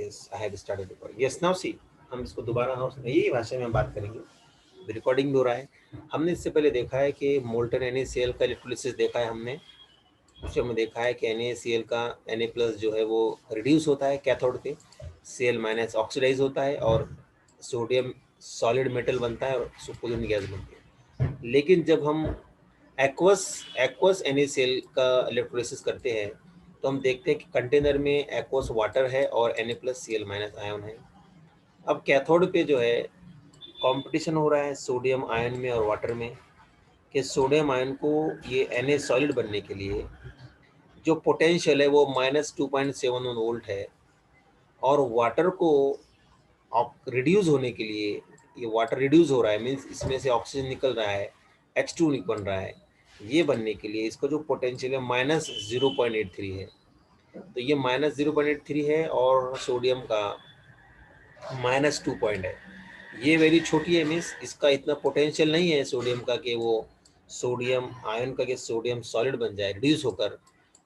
Yes I have started recording. Yes now see, हम इसको दोबारा यही भाषा में हम बात करेंगे, रिकॉर्डिंग भी हो रहा है। हमने इससे पहले देखा है कि मोल्टन NaCl का इलेक्ट्रोलिसिस देखा है हमने, उसमें हमने देखा है कि NaCl का Na+ जो है वो रिड्यूस होता है कैथोड पे, Cl- ऑक्सीडाइज होता है और सोडियम सॉलिड मेटल बनता है और सुपरक्लोरीन गैस बनती है। लेकिन जब हम एक्वस एक्वस NaCl का इलेक्ट्रोलिसिस करते हैं तो हम देखते हैं कि कंटेनर में एक्वस वाटर है और Na+Cl- आयन है। अब कैथोड पे जो है कंपटीशन हो रहा है सोडियम आयन में और वाटर में, कि सोडियम आयन को ये Na सॉलिड बनने के लिए जो पोटेंशियल है वो -2.71 वोल्ट है, और वाटर को रिड्यूस होने के लिए, ये वाटर रिड्यूस हो रहा है मीन्स इसमें से ऑक्सीजन निकल रहा है, H2 बन रहा है, ये बनने के लिए इसका जो पोटेंशियल है -0.83 है। तो ये -0.83 है और सोडियम का -2 पॉइंट है। ये वैल्यू छोटी है मीन्स इसका इतना पोटेंशियल नहीं है सोडियम का कि वो सोडियम आयन का कि सोडियम सॉलिड बन जाए रिड्यूस होकर।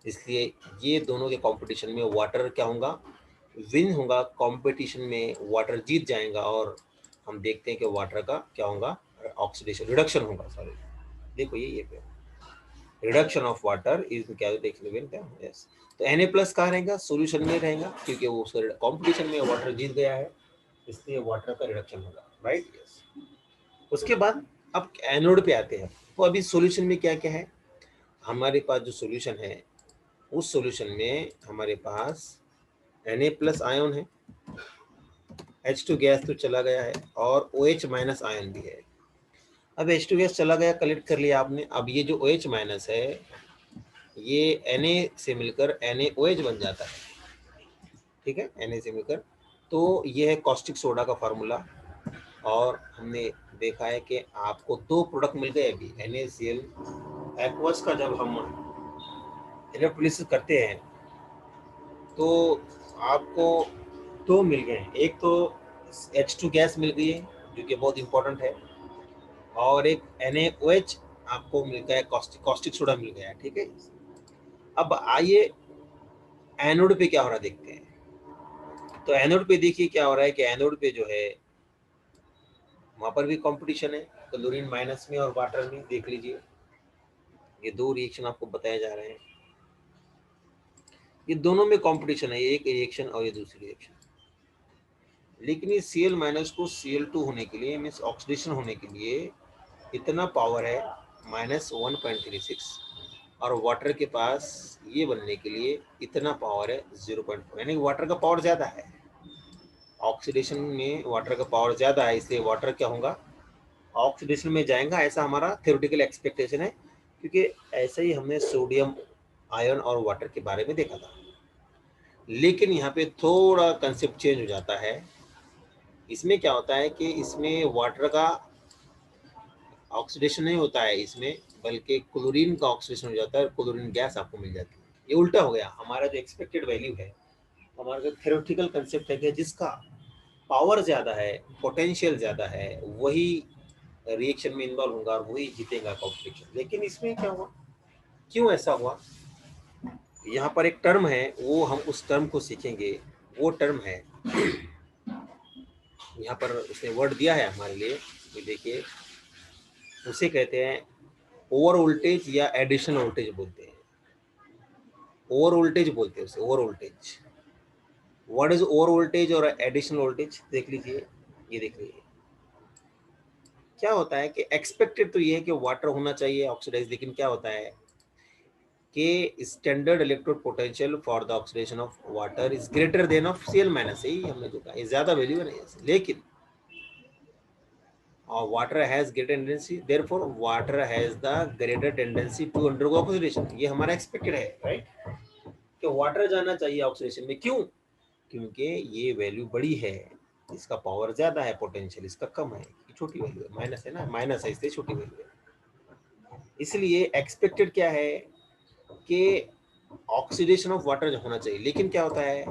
इसलिए ये दोनों के कंपटीशन में वाटर क्या होगा, विन होगा, कंपटीशन में वाटर जीत जाएगा। और हम देखते हैं कि वाटर का क्या होगा, ऑक्सीडेशन रिडक्शन होगा। सॉरी देखो ये पे रिडक्शन ऑफ वाटर इज क्या देखने मिलता है। यस, तो Na+ कहाँ रहेगा, सोल्यूशन में रहेगा क्योंकि वो कंपटीशन में वाटर जीत गया है, इसलिए वाटर का रिडक्शन होगा। Right, yes. उसके बाद अब एनोड पे आते हैं। तो अभी सॉल्यूशन में क्या क्या है हमारे पास, जो सॉल्यूशन है उस सॉल्यूशन में हमारे पास Na+ आयन है, H2 गैस तो चला गया है और OH- आयन भी है। अब H2 गैस चला गया, कलेक्ट कर लिया आपने। अब ये जो OH- है ये Na से मिलकर NaOH बन जाता है, ठीक है, Na से मिलकर। तो ये है कॉस्टिक सोडा का फार्मूला। और हमने देखा है कि आपको दो प्रोडक्ट मिल गए अभी NaCl एक्वस का। जब हम इलेक्ट्रोलिसिस करते हैं तो आपको दो मिल गए, एक तो H2 गैस मिल गई है जो कि बहुत इंपॉर्टेंट है, और एक NaOH आपको मिल गया है, कॉस्टिक सोडा मिल गया है, ठीक है। अब आइए एनोड पे क्या हो रहा है देखते हैं। तो एनोड पे देखिए क्या हो रहा है कि एनोड पे जो है वहां पर भी कंपटीशन है, क्लोरीन माइनस में और वाटर में। देख लीजिए ये दो रिएक्शन आपको बताए जा रहे हैं, ये दोनों में कंपटीशन है, एक रिएक्शन और ये दूसरी रिएक्शन। लेकिन ये Cl- को Cl2 होने के लिए मीन्स ऑक्सीडेशन होने के लिए इतना पावर है -1.36, और वाटर के पास ये बनने के लिए इतना पावर है 0.4, यानी वाटर का पावर ज़्यादा है। ऑक्सीडेशन में वाटर का पावर ज़्यादा है, इसलिए वाटर क्या होगा, ऑक्सीडेशन में जाएगा, ऐसा हमारा थ्योरेटिकल एक्सपेक्टेशन है। क्योंकि ऐसा ही हमने सोडियम आयन और वाटर के बारे में देखा था। लेकिन यहाँ पे थोड़ा कंसेप्ट चेंज हो जाता है। इसमें क्या होता है कि इसमें वाटर का ऑक्सीडेशन नहीं होता है इसमें, बल्कि क्लोरीन का ऑक्सीडेशन हो जाता है, क्लोरीन गैस आपको मिल जाती है। ये उल्टा हो गया, हमारा जो एक्सपेक्टेड वैल्यू है, हमारा जो थ्योरेटिकल कंसेप्ट है कि जिसका पावर ज़्यादा है, पोटेंशियल ज़्यादा है, वही रिएक्शन में इन्वॉल्व होगा और वही जीतेगा कॉम्पिटिशन। लेकिन इसमें क्या हुआ, क्यों ऐसा हुआ, यहाँ पर एक टर्म है, वो हम उस टर्म को सीखेंगे। वो टर्म है, यहाँ पर उसने वर्ड दिया है हमारे लिए, ये देखिए, उसे कहते हैं ओवर वोल्टेज या एडिशनल वोल्टेज बोलते हैं। ओवर वोल्टेज बोलते हैं उसे, over voltage. What is over voltage और एडिशनल वोल्टेज देख लीजिए, ये देख लीजिए क्या होता है कि एक्सपेक्टेड तो ये है कि वाटर होना चाहिए ऑक्सीडाइज, लेकिन क्या होता है कि standard electrode potential for the oxidation of water is greater than of Cl-, यही हमने जो कहा, ये ज्यादा वैल्यू है नहीं, लेकिन water has greater tendency, therefore water has the greater tendency to undergo oxidation. ये हमारा एक्सपेक्टेड है, राइट, कि वाटर जाना चाहिए ऑक्सीडेशन में। क्यों, क्योंकि ये वैल्यू बड़ी है, इसका पावर ज्यादा है, पोटेंशियल इसका कम है, छोटी वैल्यू है, माइनस है ना, माइनस है इसलिए छोटी वैल्यू है। इसलिए एक्सपेक्टेड क्या है कि ऑक्सीडेशन ऑफ वाटर होना चाहिए। लेकिन क्या होता है,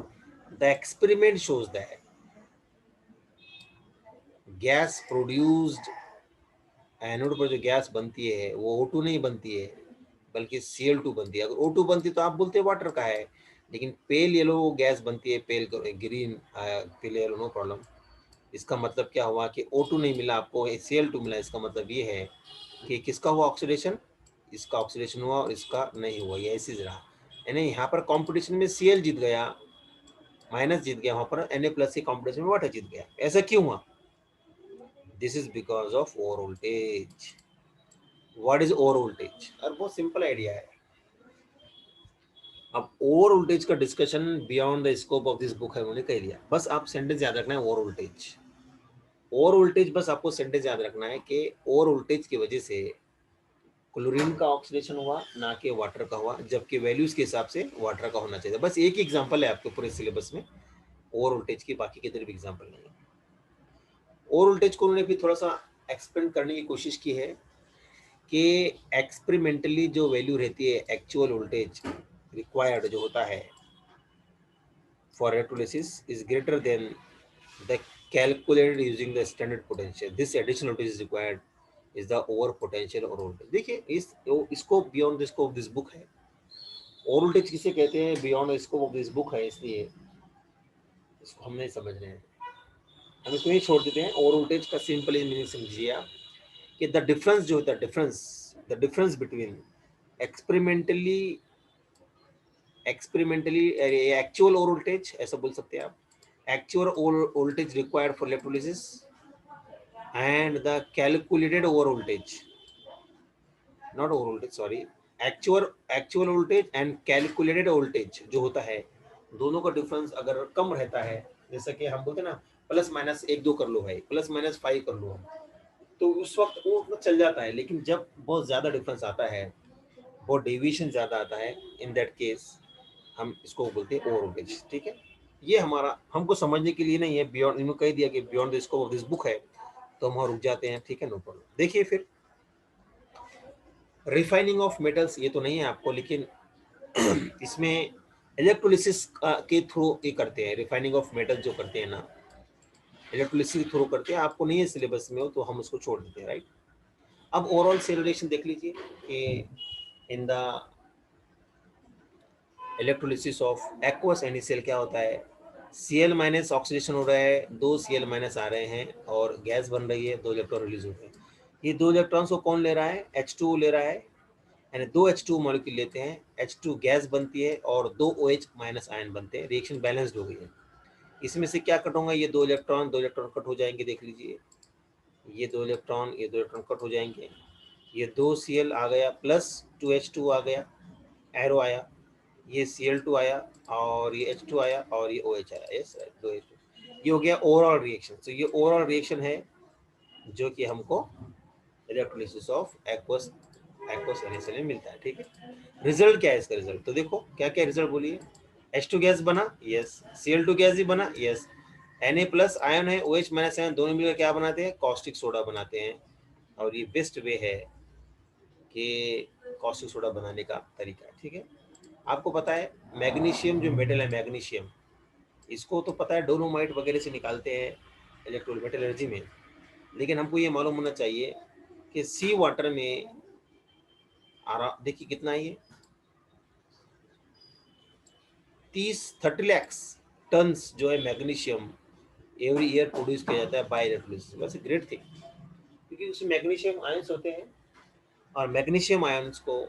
the experiment shows that gas produced, anode पर जो गैस बनती है वो O2 नहीं बनती है, बल्कि Cl2 बनती है। अगर O2 बनती तो आप बोलते वाटर का है, लेकिन पेल येलो गैस बनती है, pale green, pale yellow, no problem. इसका मतलब क्या हुआ कि O2 नहीं मिला आपको, Cl2 मिला। इसका मतलब ये है कि किसका हुआ ऑक्सीडेशन, इसका ऑक्सीडेशन हुआ और इसका नहीं हुआ, ये ऐसे ही रहा। यानी यहाँ पर कंपटीशन में Cl जीत गया, माइनस जीत गया, वहाँ पर Na+ के कंपटीशन में वाटर जीत गया। ऐसा क्यों हुआ? This is because of over voltage. What is over voltage? और बहुत सिंपल आइडिया है। अब ओवर वोल्टेज का discussion beyond the scope of this book है, उन्होंने कह दिया। बस आप सेंटेंस याद रखना है, ओवर वोल्टेज। ओवर वोल्टेज, बस आपको सेंटेंस याद रखना है कि ओवर वोल्टेज की वजह से क्लोरीन का ऑक्सीडेशन हुआ, ना कि वाटर का हुआ, जबकि वैल्यूज के हिसाब से वाटर का होना चाहिए। बस एक ही एग्जांपल है आपके पूरे सिलेबस में ओवर वोल्टेज की, बाकी की तरफ एग्जांपल नहीं है। ओवर वोल्टेज को उन्होंने भी थोड़ा सा एक्सप्लेन करने की कोशिश की है कि एक्सपेरिमेंटली जो वैल्यू रहती है, एक्चुअल वोल्टेज रिक्वायर्ड जो होता है for electrolysis is greater than the calculated using the standard potential. This additional voltage is required is the over potential or voltage. देखिए इसको beyond the scope of this book है। Over voltage किसे कहते हैं, beyond the scope of this book है, इसलिए इसको हम नहीं समझ रहे हैं, हम इसको ही छोड़ देते हैं। ओवर वोल्टेज का सिंपल मीनिंग समझिए आप कि द डिफरेंस जो होता है, the difference between experimentally actual over voltage, ऐसा बोल सकते हैं आप, actual over voltage required for electrolysis and the calculated over voltage, not over voltage, sorry, actual voltage and calculated voltage जो होता है, दोनों का डिफरेंस अगर कम रहता है, जैसा कि हम बोलते हैं ना प्लस माइनस 1-2 कर लो भाई, प्लस माइनस 5 कर लो, तो उस वक्त वो उतना चल जाता है। लेकिन जब बहुत ज़्यादा डिफरेंस आता है, बहुत डेविएशन ज़्यादा आता है, इन दैट केस हम इसको बोलते हैं ओवर वोल्टेज। ठीक है, ये हमारा हमको समझने के लिए नहीं है, बियॉन्ड, इन्होंने कह दिया कि beyond the scope of this book है, तो हम वहाँ रुक जाते हैं। ठीक है, नो प्रॉब्लम। देखिए फिर रिफाइनिंग ऑफ मेटल्स, ये तो नहीं है आपको, लेकिन इसमें इलेक्ट्रोलिसिस के थ्रू ये करते हैं, रिफाइनिंग ऑफ मेटल जो करते हैं ना, इलेक्ट्रोलिसिस के थ्रू करते हैं। आपको नहीं है सिलेबस में हो तो हम उसको छोड़ देते हैं, राइट। अब ओवरऑल सेल रिएक्शन देख लीजिए कि in the electrolysis of aqueous NaCl क्या होता है, Cl माइनस ऑक्सीडेशन हो रहा है, 2 Cl माइनस आ रहे हैं और गैस बन रही है, 2 इलेक्ट्रॉन रिलीज हो रहे हैं। ये 2 इलेक्ट्रॉन्स को कौन ले रहा है, H2 ले रहा है, यानी 2 H2 मॉलिक्यूल लेते हैं, H2 गैस बनती है और 2 OH माइनस आयन बनते हैं, रिएक्शन बैलेंस्ड हो गई है। इसमें से क्या कट होगा, ये 2 इलेक्ट्रॉन कट हो जाएंगे, देख लीजिए ये 2 इलेक्ट्रॉन कट हो जाएंगे, ये 2 Cl आ गया प्लस 2 H2 आ गया, एरो आया, ये Cl2 आया और ये H2 आया और ये OH आया, यस राइट, 2 H2। ये हो गया ओवरऑल रिएक्शन। तो ये ओवरऑल रिएक्शन है जो कि हमको इलेक्ट्रोलिसिस ऑफ एक्वस NaCl में मिलता है। ठीक है, रिजल्ट क्या है इसका, रिजल्ट तो देखो क्या क्या रिजल्ट बोलिए। H2 गैस बना, यस, Cl2 गैस भी बना, यस, Na+ आयन है, OH माइनस आयन दोनों मिलकर क्या बनाते हैं, कॉस्टिक सोडा बनाते हैं। और ये बेस्ट वे है कि कॉस्टिक सोडा बनाने का तरीका है। ठीक है, आपको पता है मैग्नीशियम जो मेटल है, मैग्नीशियम, इसको तो पता है डोलोमाइट वगैरह से निकालते हैं इलेक्ट्रोल मेटलर्जी में, लेकिन हमको ये मालूम होना चाहिए कि सी वाटर में देखिए कितना है ये, 30 lakhs टन्स जो है मैग्नीशियम एवरी ईयर प्रोड्यूस किया जाता है बाय इलेक्ट्रोलिसिस। वैसे ग्रेट थिंग, क्योंकि उसमें मैग्नीशियम आयंस होते हैं और मैग्नीशियम आयंस को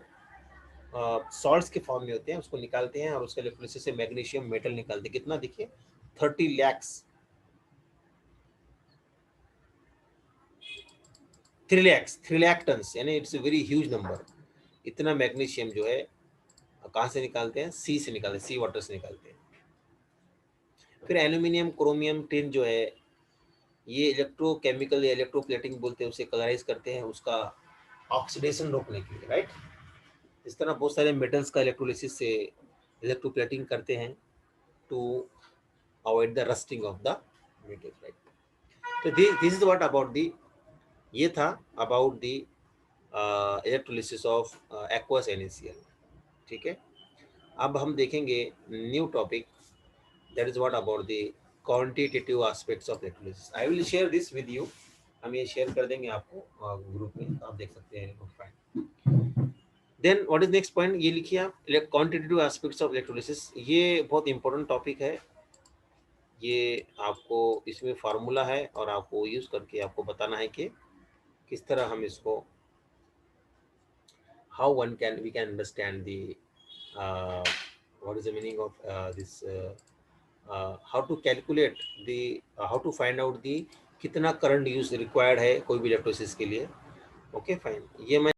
सॉल्ट्स के फॉर्म में होते हैं, उसको निकालते हैं और उसके इलेक्ट्रोलिसिस से मैग्नीशियम मेटल निकालते हैं। कितना देखिए, 30 lakhs, 3 लाख टन्स, यानी it's a very huge number. इतना मैग्नीशियम जो है कहाँ से निकालते हैं, सी से निकालते हैं, सी वाटर से निकालते हैं। फिर एल्यूमिनियम, क्रोमियम, टिन जो है, ये इलेक्ट्रोकेमिकल या इलेक्ट्रोप्लेटिंग बोलते हैं, उसे कलराइज करते हैं उसका ऑक्सीडेशन रोकने के लिए, राइट। इस तरह बहुत सारे मेटल्स का इलेक्ट्रोलिसिस से इलेक्ट्रोप्लेटिंग करते हैं to avoid the rusting of the metals, right. तो this is what about the, ये था about the electrolysis of aqueous NaCl। ठीक है, अब हम देखेंगे new topic, that is what about the quantitative aspects of electrolysis. I will share this with you, हम ये शेयर कर देंगे आपको ग्रुप में, तो आप देख सकते हैं। Fine, then what is next point, ये लिखिए आप, क्वांटिटेटिव एस्पेक्ट्स ऑफ इलेक्ट्रोलिसिस। ये बहुत इंपॉर्टेंट टॉपिक है, ये आपको इसमें फार्मूला है और आपको यूज करके आपको बताना है कि किस तरह हम इसको, how one can we can understand the uh, what is the meaning of this how to calculate the how to find out the कितना करंट यूज रिक्वायर्ड है कोई भी इलेक्ट्रोसिस के लिए। ओके फाइन, ये मैं